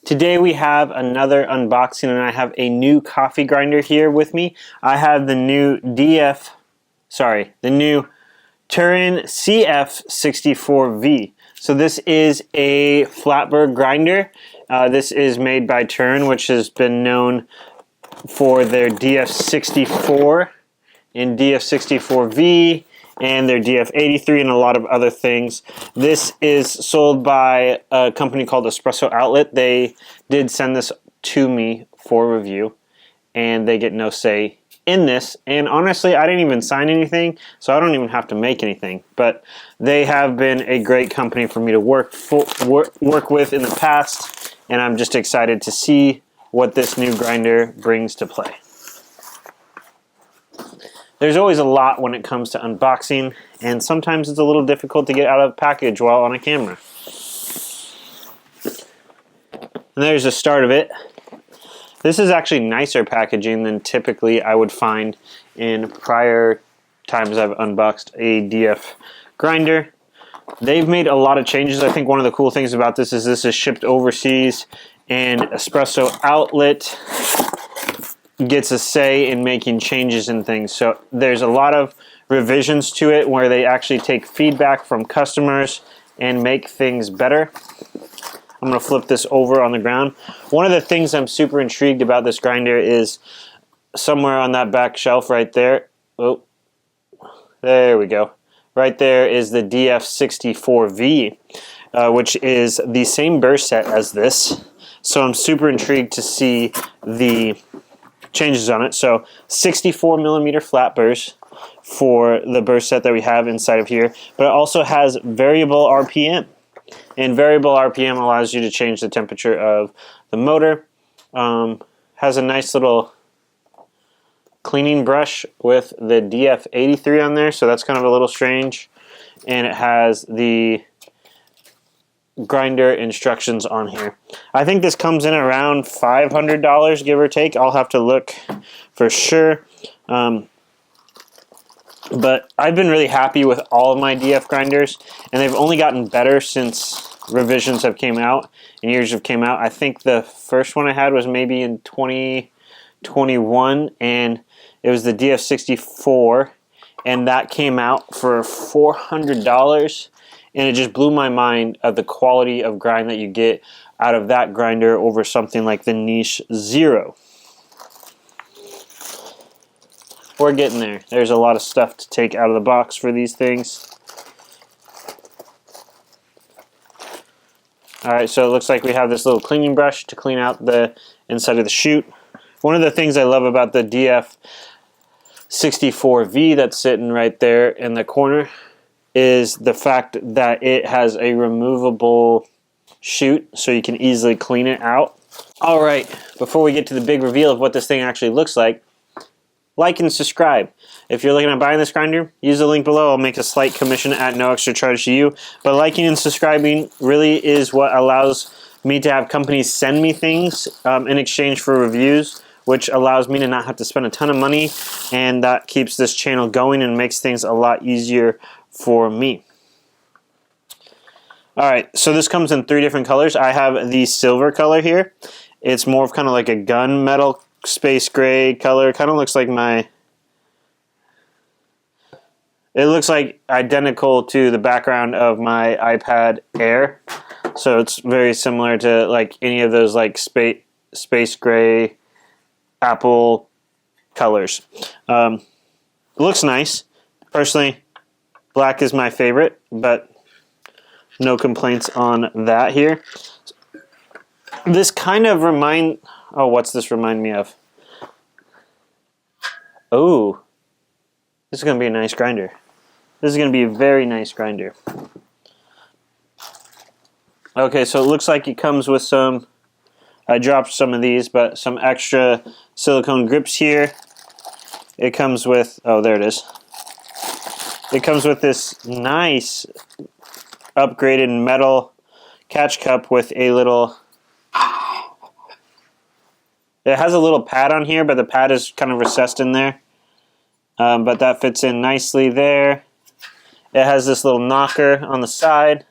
Today we have another unboxing, and I have a new coffee grinder here with me. I have the new Turin CF64v. So this is a flatbed grinder. This is made by Turin, which has been known for their DF64 and DF64v and their DF83 and a lot of other things. This is sold by a company called Espresso Outlet. They did send this to me for review, and they get no say in this. And honestly, I didn't even sign anything, so I don't even have to make anything. But they have been a great company for me to work with in the past, and I'm just excited to see what this new grinder brings to play. There's always a lot when it comes to unboxing, and sometimes it's a little difficult to get out of the package while on a camera. And there's the start of it. This is actually nicer packaging than typically I would find in prior times I've unboxed a DF grinder. They've made a lot of changes. I think one of the cool things about this is shipped overseas, and Espresso Outlet gets a say in making changes and things. So there's a lot of revisions to it where they actually take feedback from customers and make things better. I'm going to flip this over on the ground. One of the things I'm super intrigued about this grinder is somewhere on that back shelf right there. Oh, there we go. Right there is the DF64v, which is the same burst set as this. So I'm super intrigued to see the changes on it. So 64 millimeter flat burst for the burst set that we have inside of here, but it also has variable RPM, and variable RPM allows you to change the temperature of the motor. Has a nice little cleaning brush with the DF83 on there, so that's kind of a little strange, and it has the grinder instructions on here. I think this comes in around $500, give or take. I'll have to look for sure. But I've been really happy with all of my DF grinders, and they've only gotten better since revisions have came out and years have came out. I think the first one I had was maybe in 2021, and it was the DF64, and that came out for $400. And it just blew my mind of the quality of grind that you get out of that grinder over something like the Niche Zero. We're getting there. There's a lot of stuff to take out of the box for these things. Alright, so it looks like we have this little cleaning brush to clean out the inside of the chute. One of the things I love about the DF64v that's sitting right there in the corner is the fact that it has a removable chute, so you can easily clean it out. Alright, before we get to the big reveal of what this thing actually looks like and subscribe. If you're looking at buying this grinder, use the link below. I'll make a slight commission at no extra charge to you. But liking and subscribing really is what allows me to have companies send me things in exchange for reviews, which allows me to not have to spend a ton of money, and that keeps this channel going and makes things a lot easier for me. Alright, so this comes in 3 different colors. I have the silver color here. It's more of kind of like a gunmetal space gray color. Kind of looks like it looks like identical to the background of my iPad Air. So it's very similar to like any of those like space gray Apple colors. It looks nice. Personally, black is my favorite, but no complaints on that here. This kind of what's this remind me of? Oh, this is going to be a nice grinder. This is going to be a very nice grinder. Okay, so it looks like it comes with some, I dropped some of these, but some extra silicone grips here. It comes with, oh, there it is. It comes with this nice upgraded metal catch cup with a little, it has a little pad on here, but the pad is kind of recessed in there. But that fits in nicely there. It has this little knocker on the side,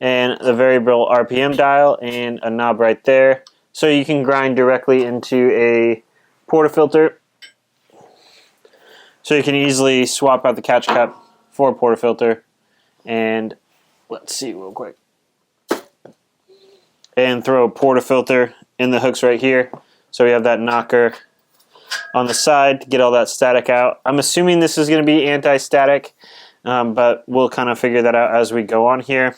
and the variable RPM dial and a knob right there. So you can grind directly into a portafilter. So you can easily swap out the catch cup for a portafilter. And let's see real quick. And throw a portafilter in the hooks right here. So we have that knocker on the side to get all that static out. I'm assuming this is going to be anti-static, but we'll kind of figure that out as we go on here.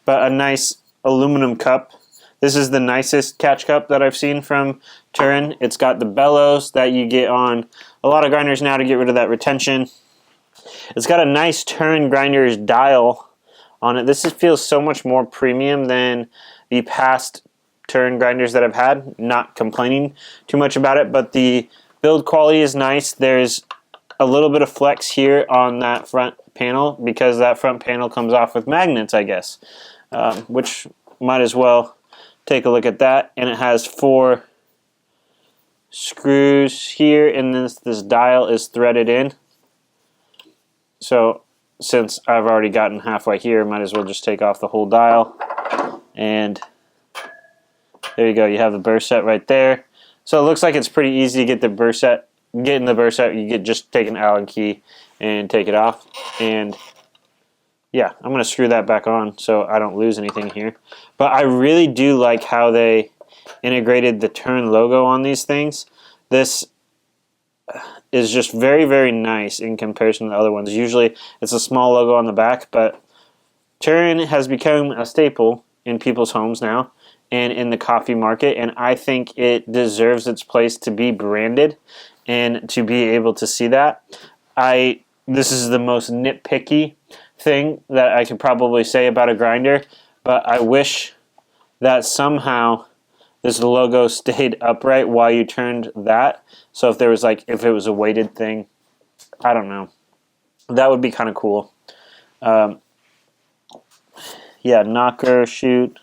But a nice aluminum cup. This is the nicest catch cup that I've seen from Turin. It's got the bellows that you get on a lot of grinders now to get rid of that retention. It's got a nice Turin grinder's dial on it. This feels so much more premium than the past Turin grinders that I've had. Not complaining too much about it, but the build quality is nice. There's a little bit of flex here on that front panel because that front panel comes off with magnets, I guess, which might as well take a look at that. And it has 4 screws here, and this dial is threaded in. So since I've already gotten halfway here, might as well just take off the whole dial. And there you go, you have the burr set right there. So it looks like it's pretty easy to get the burr set. Getting the burr set, you just take an Allen key and take it off. And yeah, I'm going to screw that back on so I don't lose anything here. But I really do like how they integrated the Turin logo on these things. This is just very, very nice in comparison to the other ones. Usually it's a small logo on the back, but Turin has become a staple in people's homes now and in the coffee market, and I think it deserves its place to be branded and to be able to see that. This is the most nitpicky thing that I could probably say about a grinder, but I wish that somehow this logo stayed upright while you turned that. So if there was if it was a weighted thing, I don't know. That would be kind of cool. Yeah, knocker, shoot.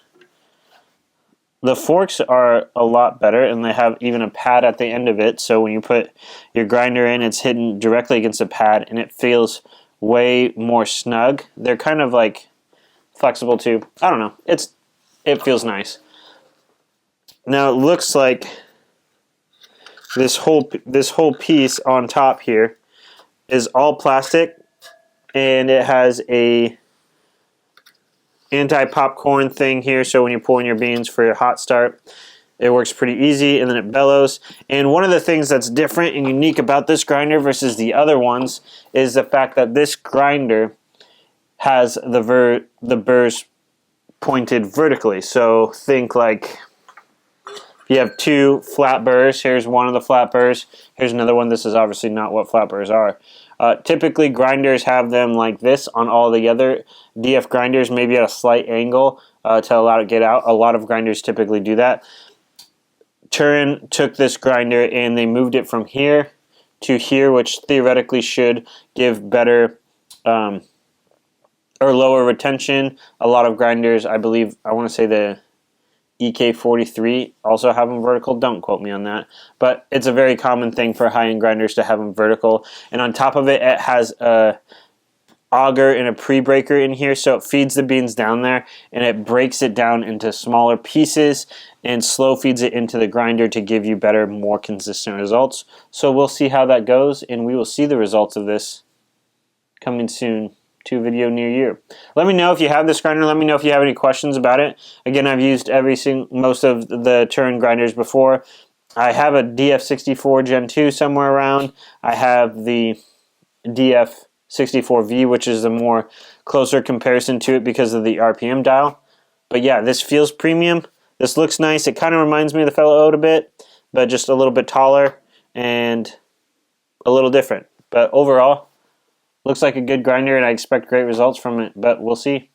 The forks are a lot better, and they have even a pad at the end of it. So when you put your grinder in, it's hidden directly against a pad, and it feels way more snug. They're kind of flexible too. I don't know. It feels nice. Now it looks like this whole piece on top here is all plastic, and it has a anti-popcorn thing here, so when you pour in your beans for your hot start, it works pretty easy, and then it bellows. And one of the things that's different and unique about this grinder versus the other ones is the fact that this grinder has the burrs pointed vertically. So think if you have 2 flat burrs, here's one of the flat burrs, here's another one. This is obviously not what flat burrs are. Typically grinders have them like this on all the other DF grinders, maybe at a slight angle to allow it to get out. A lot of grinders typically do that. Turin took this grinder and they moved it from here to here, which theoretically should give better or lower retention. A lot of grinders, I believe, I want to say the EK43 also have them vertical. Don't quote me on that. But it's a very common thing for high-end grinders to have them vertical. And on top of it, it has a auger and a pre-breaker in here, so it feeds the beans down there, and it breaks it down into smaller pieces and slow feeds it into the grinder to give you better, more consistent results. So we'll see how that goes, and we will see the results of this coming soon to a video near you. Let me know if you have this grinder. Let me know if you have any questions about it. Again, I've used most of the Turin grinders before. I have a DF64 Gen 2 somewhere around. I have the DF64v, which is the more closer comparison to it because of the RPM dial. But yeah, this feels premium. This looks nice. It kind of reminds me of the fellow Ode a bit, but just a little bit taller and a little different. But overall, looks like a good grinder, and I expect great results from it, but we'll see.